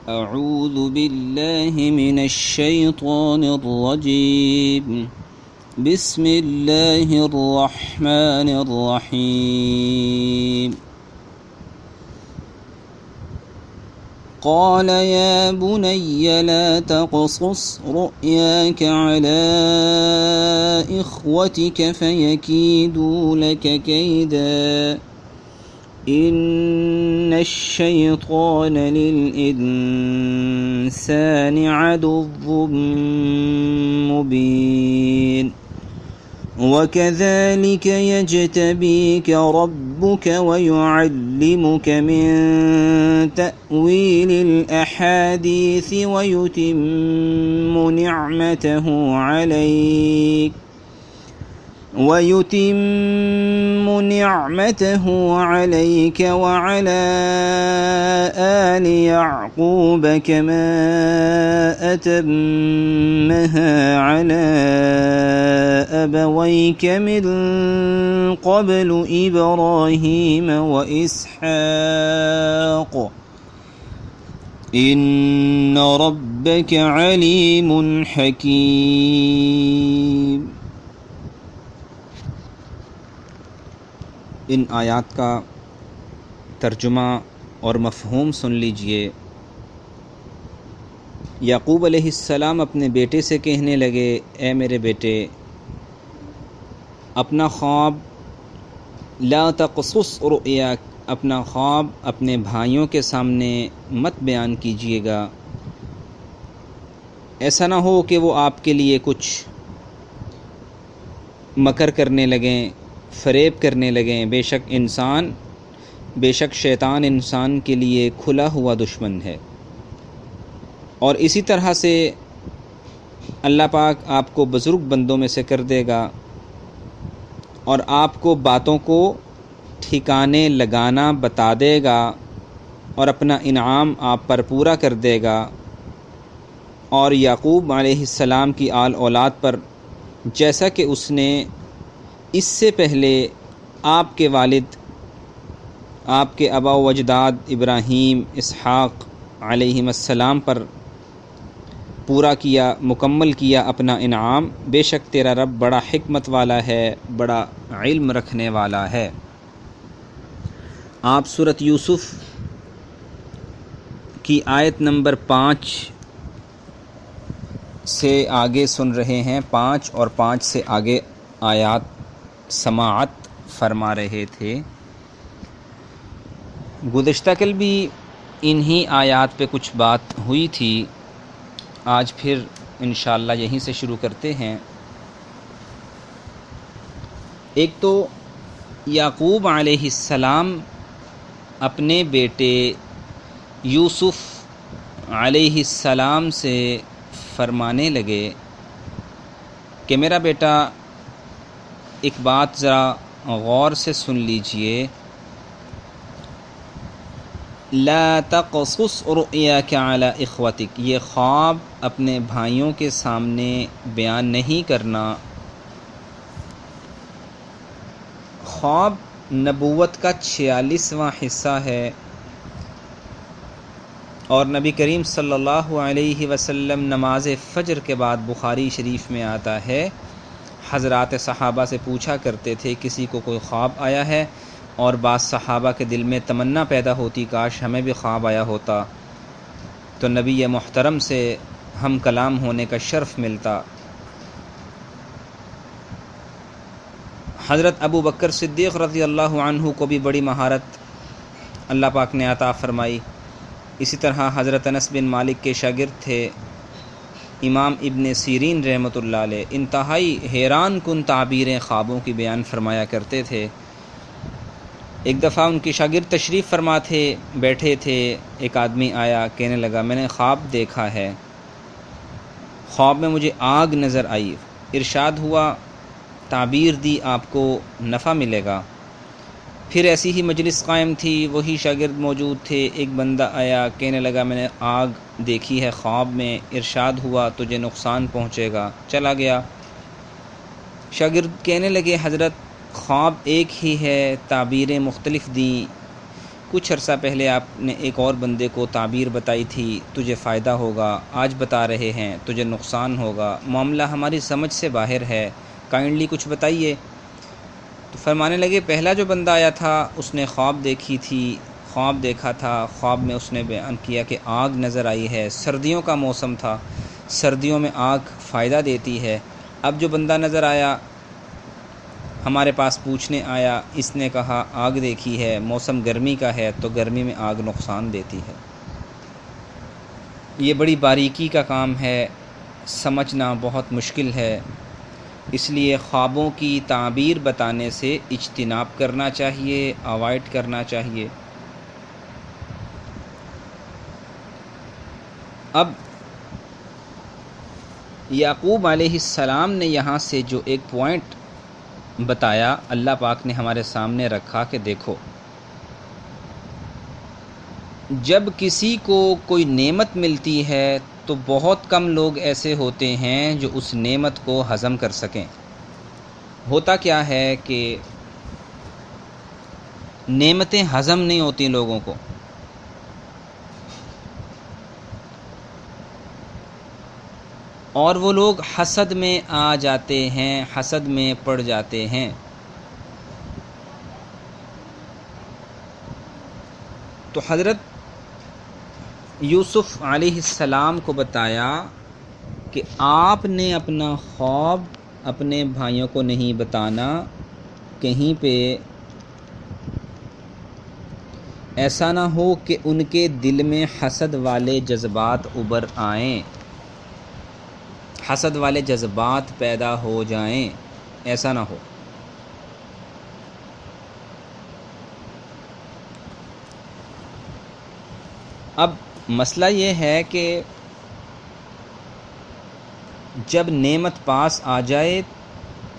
أعوذ بالله من الشيطان الرجيم بسم الله الرحمن الرحيم قال يا بني لا تقصص رؤياك على إخوتك فيكيدوا لك كيدا إن الشيطان للإنسان عدو مبين وكذلك يجتبيك ربك ويعلمك من تأويل الأحاديث ويتم نعمته عليك وعلى آل يعقوب كما أتمها على أبويك من قبل إبراهيم وإسحاق إن ربك عليم حكيم۔ ان آیات کا ترجمہ اور مفہوم سن لیجئے۔ یعقوب علیہ السلام اپنے بیٹے سے کہنے لگے، اے میرے بیٹے، اپنا خواب لا تقصص رؤیاک، اپنا خواب اپنے بھائیوں کے سامنے مت بیان کیجیے گا۔ ایسا نہ ہو کہ وہ آپ کے لیے کچھ مکر کرنے لگیں، فریب کرنے لگیں۔ بے شک شیطان انسان کے لیے کھلا ہوا دشمن ہے، اور اسی طرح سے اللہ پاک آپ کو بزرگ بندوں میں سے کر دے گا، اور آپ کو باتوں کو ٹھکانے لگانا بتا دے گا، اور اپنا انعام آپ پر پورا کر دے گا، اور یعقوب علیہ السلام کی آل اولاد پر جیسا کہ اس نے اس سے پہلے آپ کے والد، آپ کے آباء و اجداد ابراہیم، اسحاق علیہم السلام پر پورا کیا، مکمل کیا اپنا انعام۔ بے شک تیرا رب بڑا حکمت والا ہے، بڑا علم رکھنے والا ہے۔ آپ سورۃ یوسف کی آیت نمبر 5 سے آگے سن رہے ہیں، 5 اور 5 سے آگے آیات سماعت فرما رہے تھے۔ گزشتہ کل بھی انہی آیات پہ کچھ بات ہوئی تھی، آج پھر انشاءاللہ یہیں سے شروع کرتے ہیں۔ ایک تو یعقوب علیہ السلام اپنے بیٹے یوسف علیہ السلام سے فرمانے لگے کہ میرا بیٹا ایک بات ذرا غور سے سن لیجئے، لا تقصص رؤیاک علی اخوتک، یہ خواب اپنے بھائیوں کے سامنے بیان نہیں کرنا۔ خواب نبوت کا 46واں حصہ ہے، اور نبی کریم صلی اللہ علیہ وسلم نماز فجر کے بعد بخاری شریف میں آتا ہے، حضرات صحابہ سے پوچھا کرتے تھے کسی کو کوئی خواب آیا ہے، اور بعض صحابہ کے دل میں تمنا پیدا ہوتی کاش ہمیں بھی خواب آیا ہوتا تو نبی محترم سے ہم کلام ہونے کا شرف ملتا۔ حضرت ابو بکر صدیق رضی اللہ عنہ کو بھی بڑی مہارت اللہ پاک نے عطا فرمائی۔ اسی طرح حضرت انس بن مالک کے شاگرد تھے امام ابن سیرین رحمۃ اللہ علیہ، انتہائی حیران کن تعبیریں خوابوں کی بیان فرمایا کرتے تھے۔ ایک دفعہ ان کی شاگرد تشریف فرما تھے، بیٹھے تھے، ایک آدمی آیا، کہنے لگا میں نے خواب دیکھا ہے، خواب میں مجھے آگ نظر آئی، ارشاد ہوا تعبیر دی آپ کو نفع ملے گا۔ پھر ایسی ہی مجلس قائم تھی، وہی شاگرد موجود تھے، ایک بندہ آیا، کہنے لگا میں نے آگ دیکھی ہے خواب میں، ارشاد ہوا تجھے نقصان پہنچے گا، چلا گیا۔ شاگرد کہنے لگے حضرت خواب ایک ہی ہے، تعبیریں مختلف دیں، کچھ عرصہ پہلے آپ نے ایک اور بندے کو تعبیر بتائی تھی تجھے فائدہ ہوگا، آج بتا رہے ہیں تجھے نقصان ہوگا، معاملہ ہماری سمجھ سے باہر ہے، کائنڈلی کچھ بتائیے۔ تو فرمانے لگے پہلا جو بندہ آیا تھا اس نے خواب دیکھی تھی، خواب دیکھا تھا، خواب میں اس نے بیان کیا کہ آگ نظر آئی ہے، سردیوں کا موسم تھا، سردیوں میں آگ فائدہ دیتی ہے۔ اب جو بندہ نظر آیا ہمارے پاس پوچھنے آیا، اس نے کہا آگ دیکھی ہے، موسم گرمی کا ہے تو گرمی میں آگ نقصان دیتی ہے۔ یہ بڑی باریکی کا کام ہے، سمجھنا بہت مشکل ہے، اس لیے خوابوں کی تعبیر بتانے سے اجتناب کرنا چاہیے، اوائڈ کرنا چاہیے۔ اب یعقوب علیہ السلام نے یہاں سے جو ایک پوائنٹ بتایا، اللہ پاک نے ہمارے سامنے رکھا کہ دیکھو، جب کسی کو کوئی نعمت ملتی ہے تو بہت کم لوگ ایسے ہوتے ہیں جو اس نعمت کو ہضم کر سکیں۔ ہوتا کیا ہے کہ نعمتیں ہضم نہیں ہوتی لوگوں کو، اور وہ لوگ حسد میں آ جاتے ہیں، حسد میں پڑ جاتے ہیں۔ تو حضرت یوسف علیہ السلام کو بتایا کہ آپ نے اپنا خواب اپنے بھائیوں کو نہیں بتانا، کہیں پہ ایسا نہ ہو کہ ان کے دل میں حسد والے جذبات ابھر آئیں، حسد والے جذبات پیدا ہو جائیں، ایسا نہ ہو۔ اب مسئلہ یہ ہے کہ جب نعمت پاس آ جائے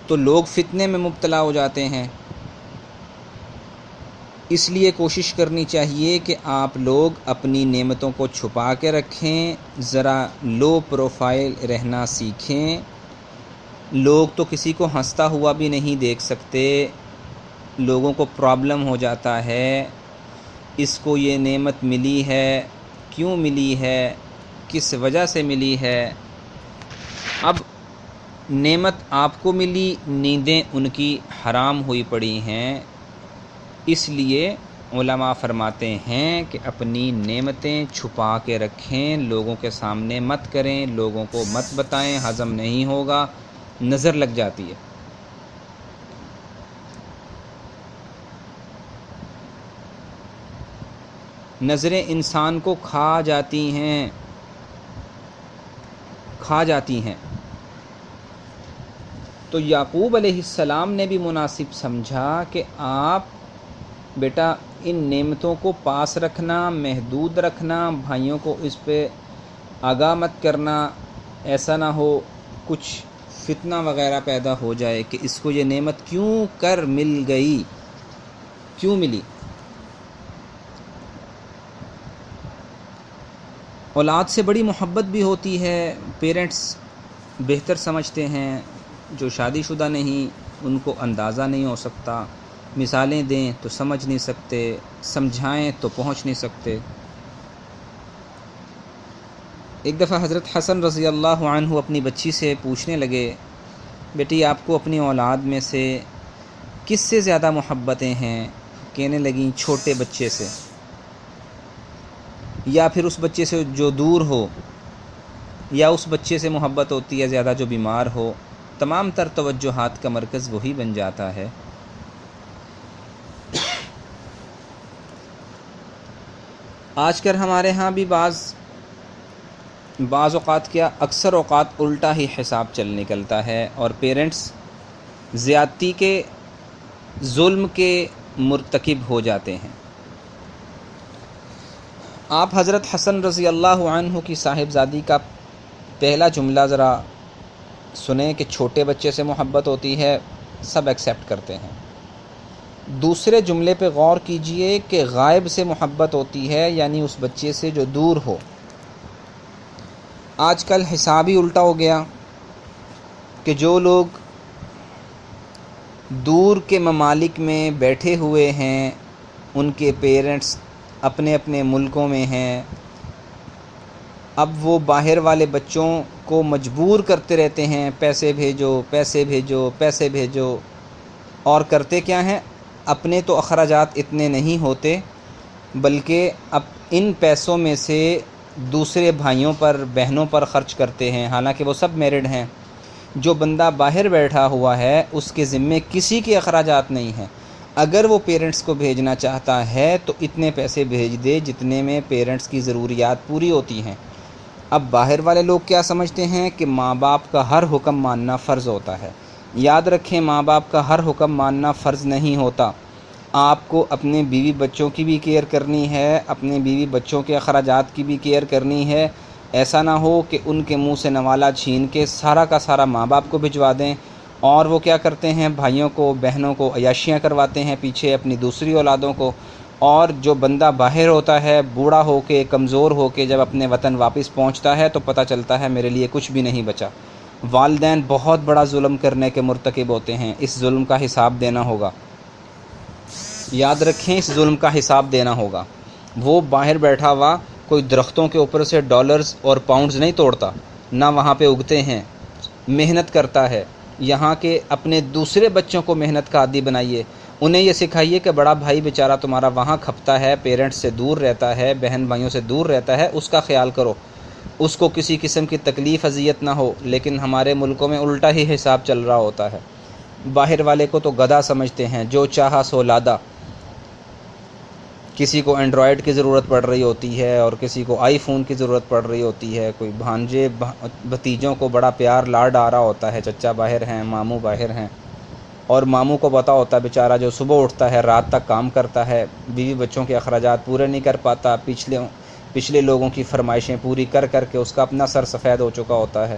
تو لوگ فتنے میں مبتلا ہو جاتے ہیں، اس لیے کوشش کرنی چاہیے کہ آپ لوگ اپنی نعمتوں کو چھپا کے رکھیں، ذرا لو پروفائل رہنا سیکھیں۔ لوگ تو کسی کو ہنستا ہوا بھی نہیں دیکھ سکتے، لوگوں کو پرابلم ہو جاتا ہے، اس کو یہ نعمت ملی ہے، کیوں ملی ہے، کس وجہ سے ملی ہے۔ اب نعمت آپ کو ملی، نیندیں ان کی حرام ہوئی پڑی ہیں، اس لیے علماء فرماتے ہیں کہ اپنی نعمتیں چھپا کے رکھیں، لوگوں کے سامنے مت کریں، لوگوں کو مت بتائیں، ہضم نہیں ہوگا، نظر لگ جاتی ہے۔ نظریں انسان کو کھا جاتی ہیں، کھا جاتی ہیں۔ تو یعقوب علیہ السلام نے بھی مناسب سمجھا کہ آپ بیٹا ان نعمتوں کو پاس رکھنا، محدود رکھنا، بھائیوں کو اس پہ آگاہ مت کرنا، ایسا نہ ہو کچھ فتنہ وغیرہ پیدا ہو جائے کہ اس کو یہ نعمت کیوں کر مل گئی، کیوں ملی۔ اولاد سے بڑی محبت بھی ہوتی ہے، پیرنٹس بہتر سمجھتے ہیں، جو شادی شدہ نہیں ان کو اندازہ نہیں ہو سکتا، مثالیں دیں تو سمجھ نہیں سکتے، سمجھائیں تو پہنچ نہیں سکتے۔ ایک دفعہ حضرت حسن رضی اللہ عنہ اپنی بچی سے پوچھنے لگے، بیٹی آپ کو اپنی اولاد میں سے کس سے زیادہ محبتیں ہیں؟ کہنے لگیں چھوٹے بچے سے، یا پھر اس بچے سے جو دور ہو، یا اس بچے سے محبت ہوتی ہے زیادہ جو بیمار ہو۔ تمام تر توجہات کا مرکز وہی بن جاتا ہے۔ آج کل ہمارے ہاں بھی بعض اوقات کیا اکثر اوقات الٹا ہی حساب چل نکلتا ہے، اور پیرنٹس زیادتی کے، ظلم کے مرتکب ہو جاتے ہیں۔ آپ حضرت حسن رضی اللہ عنہ کی صاحبزادی کا پہلا جملہ ذرا سنیں کہ چھوٹے بچے سے محبت ہوتی ہے، سب ایکسیپٹ کرتے ہیں۔ دوسرے جملے پہ غور کیجئے کہ غائب سے محبت ہوتی ہے، یعنی اس بچے سے جو دور ہو۔ آج کل حساب ہی الٹا ہو گیا کہ جو لوگ دور کے ممالک میں بیٹھے ہوئے ہیں ان کے پیرنٹس اپنے اپنے ملکوں میں ہیں، اب وہ باہر والے بچوں کو مجبور کرتے رہتے ہیں پیسے بھیجو پیسے بھیجو پیسے بھیجو، اور کرتے کیا ہیں، اپنے تو اخراجات اتنے نہیں ہوتے بلکہ اب ان پیسوں میں سے دوسرے بھائیوں پر بہنوں پر خرچ کرتے ہیں، حالانکہ وہ سب میرڈ ہیں۔ جو بندہ باہر بیٹھا ہوا ہے اس کے ذمے کسی کے اخراجات نہیں ہیں، اگر وہ پیرنٹس کو بھیجنا چاہتا ہے تو اتنے پیسے بھیج دے جتنے میں پیرنٹس کی ضروریات پوری ہوتی ہیں۔ اب باہر والے لوگ کیا سمجھتے ہیں کہ ماں باپ کا ہر حکم ماننا فرض ہوتا ہے۔ یاد رکھیں، ماں باپ کا ہر حکم ماننا فرض نہیں ہوتا۔ آپ کو اپنے بیوی بچوں کی بھی کیئر کرنی ہے، اپنے بیوی بچوں کے اخراجات کی بھی کیئر کرنی ہے۔ ایسا نہ ہو کہ ان کے منہ سے نوالا چھین کے سارا کا سارا ماں باپ کو بھجوا دیں، اور وہ کیا کرتے ہیں، بھائیوں کو بہنوں کو عیاشیاں کرواتے ہیں پیچھے اپنی دوسری اولادوں کو، اور جو بندہ باہر ہوتا ہے بوڑھا ہو کے کمزور ہو کے جب اپنے وطن واپس پہنچتا ہے تو پتہ چلتا ہے میرے لیے کچھ بھی نہیں بچا۔ والدین بہت بڑا ظلم کرنے کے مرتکب ہوتے ہیں، اس ظلم کا حساب دینا ہوگا، یاد رکھیں اس ظلم کا حساب دینا ہوگا۔ وہ باہر بیٹھا ہوا کوئی درختوں کے اوپر سے ڈالرز اور پاؤنڈز نہیں توڑتا، نہ وہاں پہ اگتے ہیں، محنت کرتا ہے۔ یہاں کے اپنے دوسرے بچوں کو محنت کا عادی بنائیے، انہیں یہ سکھائیے کہ بڑا بھائی بیچارہ تمہارا وہاں کھپتا ہے، پیرنٹس سے دور رہتا ہے، بہن بھائیوں سے دور رہتا ہے، اس کا خیال کرو، اس کو کسی قسم کی تکلیف اذیت نہ ہو۔ لیکن ہمارے ملکوں میں الٹا ہی حساب چل رہا ہوتا ہے، باہر والے کو تو گدھا سمجھتے ہیں، جو چاہا سو لادا۔ کسی کو اینڈرائڈ کی ضرورت پڑ رہی ہوتی ہے اور کسی کو آئی فون کی ضرورت پڑ رہی ہوتی ہے، کوئی بھانجے بھتیجوں کو بڑا پیار لاڈ آ رہا ہوتا ہے، چچا باہر ہیں، ماموں باہر ہیں، اور ماموں کو پتہ ہوتا ہے بیچارہ جو صبح اٹھتا ہے رات تک کام کرتا ہے، بیوی بچوں کے اخراجات پورے نہیں کر پاتا، پچھلے لوگوں کی فرمائشیں پوری کر کر کے اس کا اپنا سر سفید ہو چکا ہوتا ہے،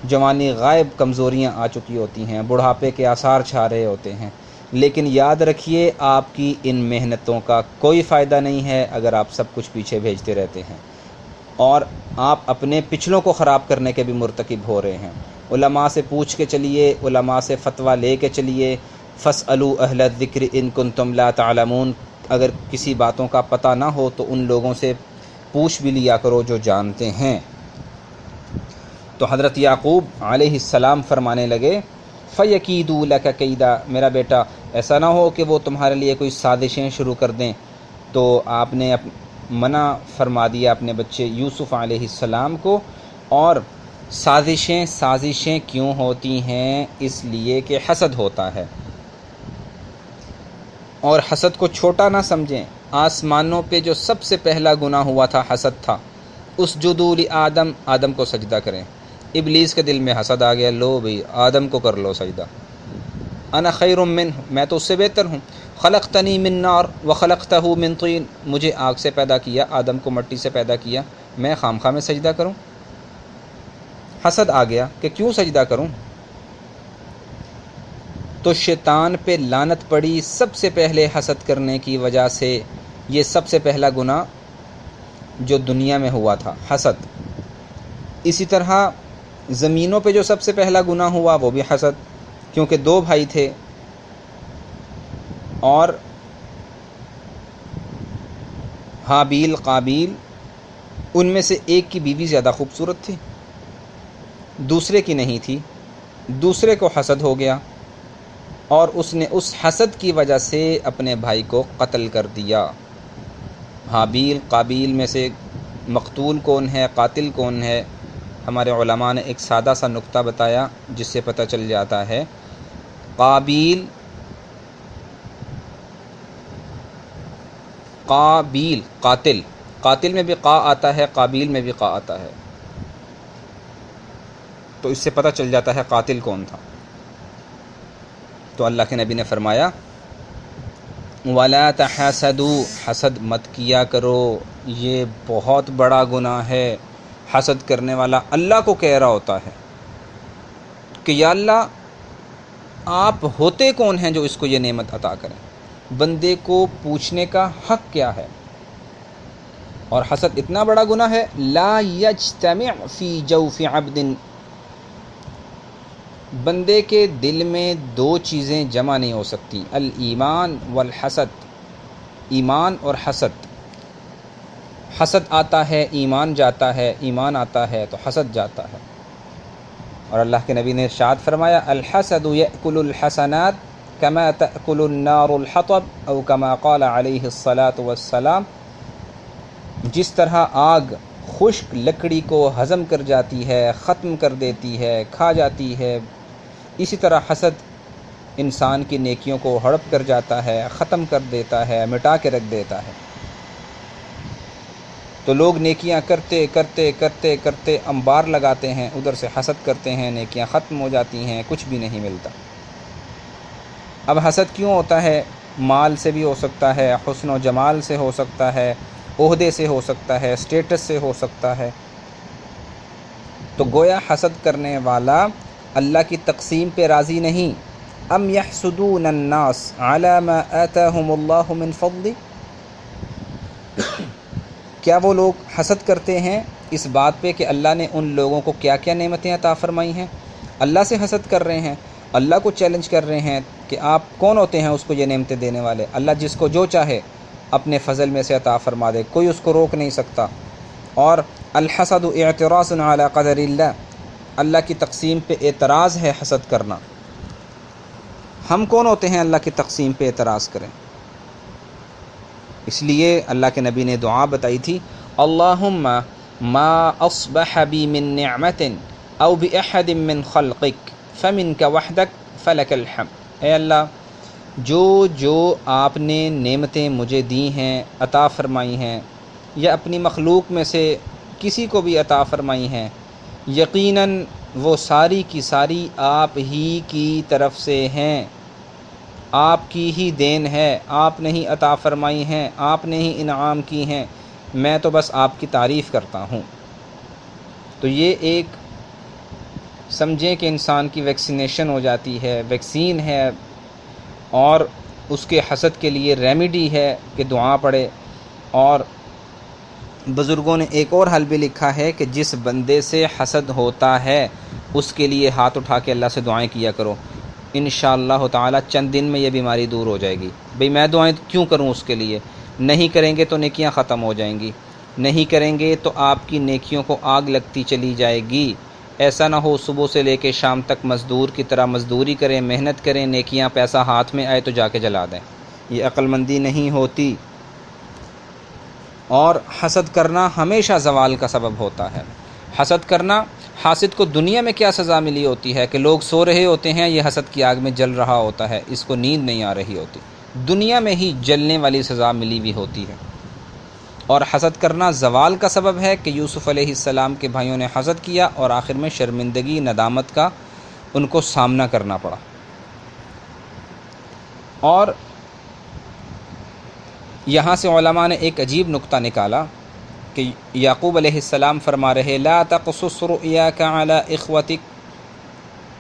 جوانی غائب، کمزوریاں آ چکی ہوتی ہیں، بڑھاپے کے آثار چھا رہے ہوتے ہیں۔ لیکن یاد رکھیے آپ کی ان محنتوں کا کوئی فائدہ نہیں ہے اگر آپ سب کچھ پیچھے بھیجتے رہتے ہیں، اور آپ اپنے پچھلوں کو خراب کرنے کے بھی مرتکب ہو رہے ہیں۔ علماء سے پوچھ کے چلیے، علماء سے فتویٰ لے کے چلیے، فاسألوا اہل الذکر ان کنتم لا تعلمون، اگر کسی باتوں کا پتہ نہ ہو تو ان لوگوں سے پوچھ بھی لیا کرو جو جانتے ہیں۔ تو حضرت یعقوب علیہ السلام فرمانے لگے فَيَكِيدُوا لَكَ كَيْدًا، میرا بیٹا ایسا نہ ہو کہ وہ تمہارے لیے کوئی سازشیں شروع کر دیں۔ تو آپ نے منع فرما دیا اپنے بچے یوسف علیہ السلام کو، اور سازشیں کیوں ہوتی ہیں؟ اس لیے کہ حسد ہوتا ہے، اور حسد کو چھوٹا نہ سمجھیں۔ آسمانوں پہ جو سب سے پہلا گناہ ہوا تھا حسد تھا۔ اسجدوا لآدم، آدم کو سجدہ کریں۔ ابلیس کے دل میں حسد آ گیا، لو بھئی آدم کو کر لو سجدہ، انا خیر منہ، میں تو اس سے بہتر ہوں، خلقتنی من نار وخلقتہ من طین، مجھے آگ سے پیدا کیا، آدم کو مٹی سے پیدا کیا، میں خامخواہ میں سجدہ کروں؟ حسد آ گیا کہ کیوں سجدہ کروں؟ تو شیطان پہ لعنت پڑی سب سے پہلے حسد کرنے کی وجہ سے۔ یہ سب سے پہلا گناہ جو دنیا میں ہوا تھا، حسد۔ اسی طرح زمینوں پہ جو سب سے پہلا گناہ ہوا وہ بھی حسد، کیونکہ دو بھائی تھے اور حابیل قابیل، ان میں سے ایک کی بیوی زیادہ خوبصورت تھی، دوسرے کی نہیں تھی، دوسرے کو حسد ہو گیا اور اس نے اس حسد کی وجہ سے اپنے بھائی کو قتل کر دیا۔ حابیل قابیل میں سے مقتول کون ہے، قاتل کون ہے؟ ہمارے علماء نے ایک سادہ سا نقطہ بتایا جس سے پتہ چل جاتا ہے۔ قابیل قاتل، قاتل میں بھی قا آتا ہے، قابیل میں بھی قا آتا ہے، تو اس سے پتہ چل جاتا ہے قاتل کون تھا۔ تو اللہ کے نبی نے فرمایا وَلَا تَحَاسَدُوا، حسد مت کیا کرو، یہ بہت بڑا گناہ ہے۔ حسد کرنے والا اللہ کو کہہ رہا ہوتا ہے کہ یا اللہ آپ ہوتے کون ہیں جو اس کو یہ نعمت عطا کریں؟ بندے کو پوچھنے کا حق کیا ہے؟ اور حسد اتنا بڑا گناہ ہے، لا یجتمع فی جوف عبد، بندے کے دل میں دو چیزیں جمع نہیں ہو سکتی، الایمان والحسد، ایمان اور حسد. حسد آتا ہے ایمان جاتا ہے، ایمان آتا ہے تو حسد جاتا ہے. اور اللہ کے نبی نے ارشاد فرمایا الحسد یأکل الحسنات کما تأکل النار الحطب او کما قال علیہ الصلاۃ والسلام. جس طرح آگ خشک لکڑی کو ہضم کر جاتی ہے، ختم کر دیتی ہے، کھا جاتی ہے، اسی طرح حسد انسان کی نیکیوں کو ہڑپ کر جاتا ہے، ختم کر دیتا ہے، مٹا کے رکھ دیتا ہے. تو لوگ نیکیاں کرتے کرتے کرتے کرتے انبار لگاتے ہیں، ادھر سے حسد کرتے ہیں، نیکیاں ختم ہو جاتی ہیں، کچھ بھی نہیں ملتا. اب حسد کیوں ہوتا ہے؟ مال سے بھی ہو سکتا ہے، حسن و جمال سے ہو سکتا ہے، عہدے سے ہو سکتا ہے، اسٹیٹس سے ہو سکتا ہے. تو گویا حسد کرنے والا اللہ کی تقسیم پہ راضی نہیں. ام یحسدون الناس علی ما آتاہم اللہ من فضل. کیا وہ لوگ حسد کرتے ہیں اس بات پہ کہ اللہ نے ان لوگوں کو کیا کیا نعمتیں عطا فرمائی ہیں؟ اللہ سے حسد کر رہے ہیں، اللہ کو چیلنج کر رہے ہیں کہ آپ کون ہوتے ہیں اس کو یہ نعمتیں دینے والے؟ اللہ جس کو جو چاہے اپنے فضل میں سے عطا فرما دے، کوئی اس کو روک نہیں سکتا. اور الحسد اعتراض علی قدر اللہ، اللہ کی تقسیم پہ اعتراض ہے حسد کرنا. ہم کون ہوتے ہیں اللہ کی تقسیم پہ اعتراض کریں؟ اس لیے اللہ کے نبی نے دعا بتائی تھی اللہم ما اصبح بی من نعمت او باحد من خلقک فمنک وحدک فلک الحمد. اے اللہ، جو آپ نے نعمتیں مجھے دی ہیں، عطا فرمائی ہیں، یا اپنی مخلوق میں سے کسی کو بھی عطا فرمائی ہیں، یقیناً وہ ساری کی ساری آپ ہی کی طرف سے ہیں، آپ کی ہی دین ہے، آپ نے ہی عطا فرمائی ہیں، آپ نے ہی انعام کی ہیں، میں تو بس آپ کی تعریف کرتا ہوں. تو یہ ایک سمجھیں کہ انسان کی ویکسینیشن ہو جاتی ہے، ویکسین ہے، اور اس کے حسد کے لیے ریمیڈی ہے کہ دعا پڑھے. اور بزرگوں نے ایک اور حل بھی لکھا ہے کہ جس بندے سے حسد ہوتا ہے اس کے لیے ہاتھ اٹھا کے اللہ سے دعائیں کیا کرو، انشاءاللہ تعالی چند دن میں یہ بیماری دور ہو جائے گی. بھئی میں دعائیں کیوں کروں اس کے لیے؟ نہیں کریں گے تو نیکیاں ختم ہو جائیں گی، نہیں کریں گے تو آپ کی نیکیوں کو آگ لگتی چلی جائے گی. ایسا نہ ہو صبح سے لے کے شام تک مزدور کی طرح مزدوری کریں، محنت کریں، نیکیاں پیسہ ہاتھ میں آئے تو جا کے جلا دیں. یہ عقل مندی نہیں ہوتی. اور حسد کرنا ہمیشہ زوال کا سبب ہوتا ہے. حسد کرنا، حاسد کو دنیا میں کیا سزا ملی ہوتی ہے کہ لوگ سو رہے ہوتے ہیں، یہ حسد کی آگ میں جل رہا ہوتا ہے، اس کو نیند نہیں آ رہی ہوتی. دنیا میں ہی جلنے والی سزا ملی ہوئی ہوتی ہے. اور حسد کرنا زوال کا سبب ہے کہ یوسف علیہ السلام کے بھائیوں نے حسد کیا اور آخر میں شرمندگی، ندامت کا ان کو سامنا کرنا پڑا. اور یہاں سے علماء نے ایک عجیب نقطہ نکالا کہ یعقوب علیہ السلام فرما رہے لا تقصص رؤیاک علی اخوتک.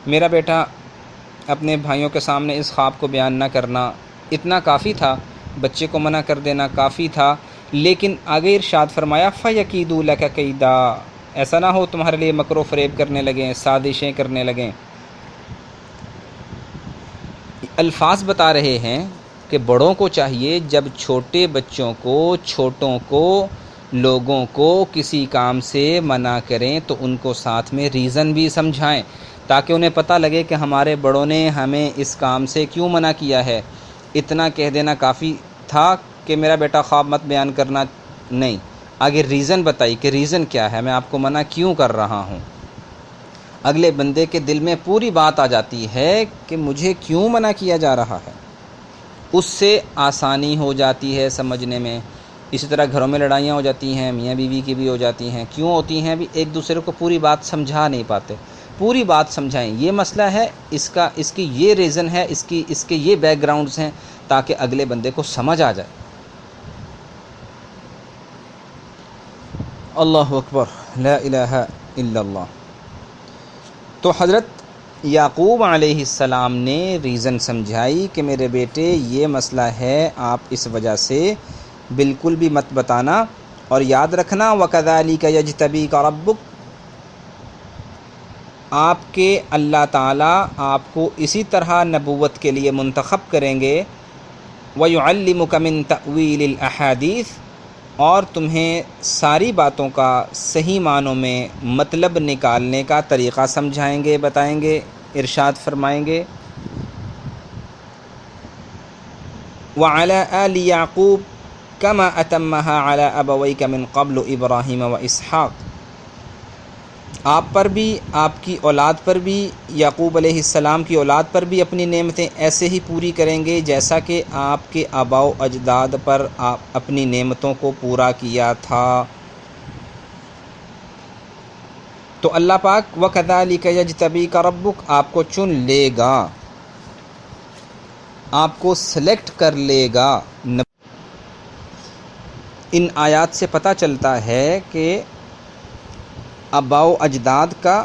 میرا بیٹا اپنے بھائیوں کے سامنے اس خواب کو بیان نہ کرنا. اتنا کافی تھا، بچے کو منع کر دینا کافی تھا. لیکن آگے ارشاد فرمایا فَيَكِيدُوا لَكَ كَيْدًا، ایسا نہ ہو تمہارے لیے مکر و فریب کرنے لگیں، سازشیں کرنے لگیں. الفاظ بتا رہے ہیں کہ بڑوں کو چاہیے جب چھوٹے بچوں کو، چھوٹوں کو، لوگوں کو کسی کام سے منع کریں تو ان کو ساتھ میں ریزن بھی سمجھائیں تاکہ انہیں پتہ لگے کہ ہمارے بڑوں نے ہمیں اس کام سے کیوں منع کیا ہے. اتنا کہہ دینا کافی تھا کہ میرا بیٹا خواب مت بیان کرنا نہیں، آگے ریزن بتائی کہ ریزن کیا ہے، میں آپ کو منع کیوں کر رہا ہوں. اگلے بندے کے دل میں پوری بات آ جاتی ہے کہ مجھے کیوں منع کیا جا رہا ہے، اس سے آسانی ہو جاتی ہے سمجھنے میں. اسی طرح گھروں میں لڑائیاں ہو جاتی ہیں، میاں بیوی کی بھی ہو جاتی ہیں. کیوں ہوتی ہیں؟ بھی ایک دوسرے کو پوری بات سمجھا نہیں پاتے. پوری بات سمجھائیں، یہ مسئلہ ہے، اس کی یہ ریزن ہے، اس کے یہ بیک گراؤنڈز ہیں، تاکہ اگلے بندے کو سمجھ آ جائے. اللہ اکبر، لا الہ الا اللہ. تو حضرت یعقوب علیہ السلام نے ریزن سمجھائی کہ میرے بیٹے یہ مسئلہ ہے، آپ اس وجہ سے بالکل بھی مت بتانا. اور یاد رکھنا وَكَذَلِكَ يَجْتَبِيكَ رَبُّكَ، آپ کے اللہ تعالیٰ آپ کو اسی طرح نبوت کے لیے منتخب کریں گے وَيُعَلِّمُكَ مِن تَأْوِيلِ الْأَحَادِيثِ، اور تمہیں ساری باتوں کا صحیح معنوں میں مطلب نکالنے کا طریقہ سمجھائیں گے، بتائیں گے، ارشاد فرمائیں گے۔ وَعَلَىٰ آلِ يَعْقُوبَ كَمَا أَتَمَّهَا عَلَىٰ أَبَوَيْكَ مِن قَبْلُ إِبْرَاهِيمَ وَإِسْحَاقَ، آپ پر بھی، آپ کی اولاد پر بھی، یعقوب علیہ السلام کی اولاد پر بھی اپنی نعمتیں ایسے ہی پوری کریں گے جیسا کہ آپ کے آباء و اجداد پر آپ اپنی نعمتوں کو پورا کیا تھا۔ تو اللہ پاک وَكَذَلِكَ يَجْتَبِيكَ رَبُّكَ، آپ کو چن لے گا، آپ کو سلیکٹ کر لے گا۔ ان آیات سے پتہ چلتا ہے کہ آباء و اجداد کا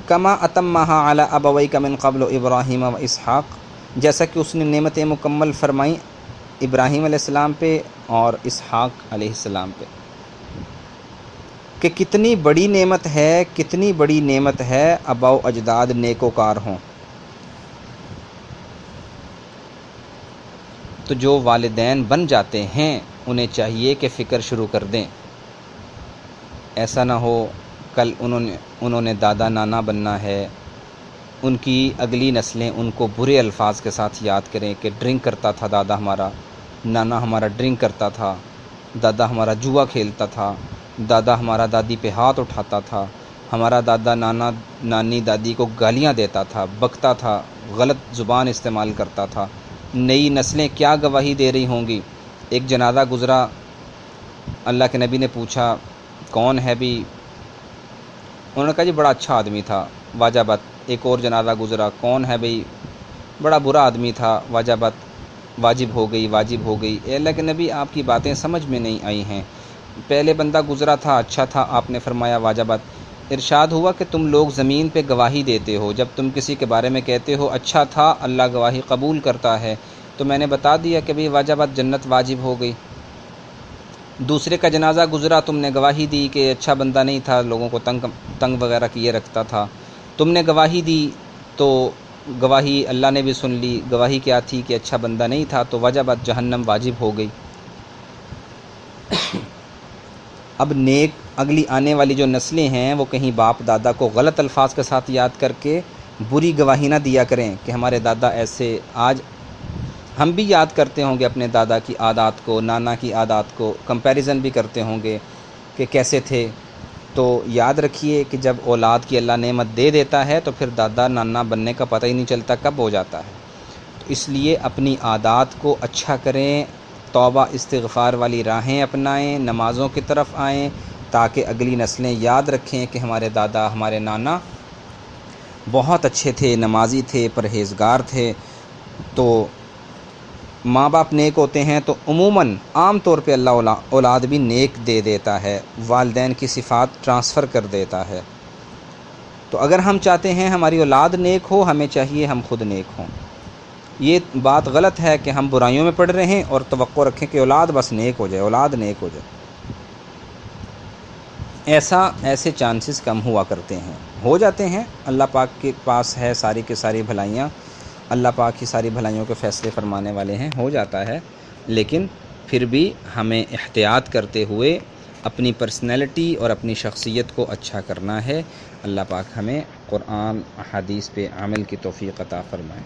کما اتمہا علی ابویک من قبل ابراہیم و اسحاق، جیسا کہ اس نے نعمتیں مکمل فرمائیں ابراہیم علیہ السلام پہ اور اسحاق علیہ السلام پہ، کہ کتنی بڑی نعمت ہے، کتنی بڑی نعمت ہے آباء و اجداد نیکوکار ہوں۔ تو جو والدین بن جاتے ہیں انہیں چاہیے کہ فکر شروع کر دیں، ایسا نہ ہو کل انہوں نے دادا نانا بننا ہے، ان کی اگلی نسلیں ان کو برے الفاظ کے ساتھ یاد کریں کہ ڈرنک کرتا تھا دادا ہمارا، نانا ہمارا ڈرنک کرتا تھا، دادا ہمارا جوا کھیلتا تھا، دادا ہمارا دادی پہ ہاتھ اٹھاتا تھا، ہمارا دادا نانا نانی دادی کو گالیاں دیتا تھا، بکتا تھا، غلط زبان استعمال کرتا تھا۔ نئی نسلیں کیا گواہی دے رہی ہوں گی۔ ایک جنازہ گزرا، اللہ کے نبی نے پوچھا کون ہے بھی، انہوں نے کہا جی بڑا اچھا آدمی تھا، واجبات۔ ایک اور جنازہ گزرا، کون ہے بھئی، بڑا برا آدمی تھا، واجبات، واجب ہو گئی، واجب ہو گئی۔ اے اللہ کے نبی آپ کی باتیں سمجھ میں نہیں آئی ہیں، پہلے بندہ گزرا تھا اچھا تھا، آپ نے فرمایا واجبات۔ ارشاد ہوا کہ تم لوگ زمین پہ گواہی دیتے ہو، جب تم کسی کے بارے میں کہتے ہو اچھا تھا اللہ گواہی قبول کرتا ہے، تو میں نے بتا دیا کہ بھئی واجبات جنت واجب ہو گئی۔ دوسرے کا جنازہ گزرا، تم نے گواہی دی کہ اچھا بندہ نہیں تھا، لوگوں کو تنگ وغیرہ کیے رکھتا تھا، تم نے گواہی دی تو گواہی اللہ نے بھی سن لی، گواہی کیا تھی کہ اچھا بندہ نہیں تھا، تو واجبات جہنم واجب ہو گئی۔ اب نیک اگلی آنے والی جو نسلیں ہیں وہ کہیں باپ دادا کو غلط الفاظ کے ساتھ یاد کر کے بری گواہی نہ دیا کریں کہ ہمارے دادا ایسے۔ آج ہم بھی یاد کرتے ہوں گے اپنے دادا کی عادات کو، نانا کی عادات کو، کمپیریزن بھی کرتے ہوں گے کہ کیسے تھے۔ تو یاد رکھیے کہ جب اولاد کی اللہ نعمت دے دیتا ہے تو پھر دادا نانا بننے کا پتہ ہی نہیں چلتا کب ہو جاتا ہے۔ تو اس لیے اپنی عادات کو اچھا کریں، توبہ استغفار والی راہیں اپنائیں، نمازوں کی طرف آئیں، تاکہ اگلی نسلیں یاد رکھیں کہ ہمارے دادا ہمارے نانا بہت اچھے تھے، نمازی تھے، پرہیزگار تھے۔ تو ماں باپ نیک ہوتے ہیں تو عموماً عام طور پہ اللہ اولاد بھی نیک دے دیتا ہے، والدین کی صفات ٹرانسفر کر دیتا ہے۔ تو اگر ہم چاہتے ہیں ہماری اولاد نیک ہو، ہمیں چاہیے ہم خود نیک ہوں۔ یہ بات غلط ہے کہ ہم برائیوں میں پڑ رہے ہیں اور توقع رکھیں کہ اولاد بس نیک ہو جائے، اولاد نیک ہو جائے۔ ایسے چانسز کم ہوا کرتے ہیں، ہو جاتے ہیں، اللہ پاک کے پاس ہے ساری کی ساری بھلائیاں، اللہ پاک ہی ساری بھلائیوں کے فیصلے فرمانے والے ہیں، ہو جاتا ہے، لیکن پھر بھی ہمیں احتیاط کرتے ہوئے اپنی پرسنالٹی اور اپنی شخصیت کو اچھا کرنا ہے۔ اللہ پاک ہمیں قرآن احادیث پہ عمل کی توفیق عطا فرمائے۔